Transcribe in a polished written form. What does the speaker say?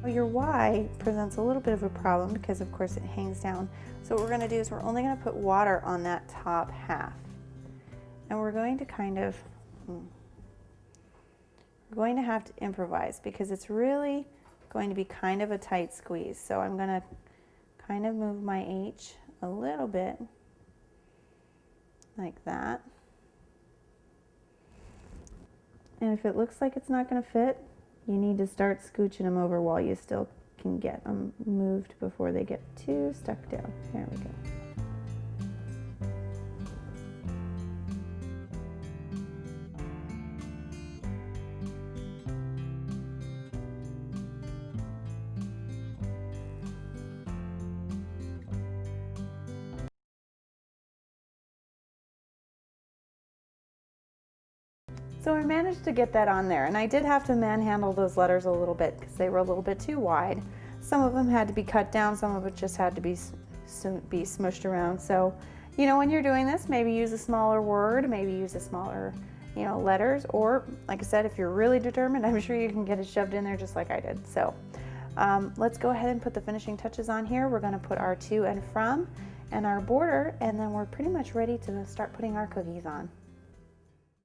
Your Y presents a little bit of a problem because of course it hangs down. So what we're going to do is we're only going to put water on that top half. And we're going to kind of, we're going to have to improvise because it's really going to be kind of a tight squeeze. So I'm going to kind of move my H a little bit like that. And if it looks like it's not going to fit, you need to start scooching them over while you still can get them moved before they get too stuck down. There we go. So I managed to get that on there, and I did have to manhandle those letters a little bit because they were a little bit too wide. Some of them had to be cut down, some of it just had to be smushed around. So, you know, when you're doing this, maybe use a smaller word, maybe use a smaller, you know, letters, or like I said, if you're really determined, I'm sure you can get it shoved in there just like I did. So let's go ahead and put the finishing touches on here. We're going to put our to and from and our border, and then we're pretty much ready to start putting our cookies on.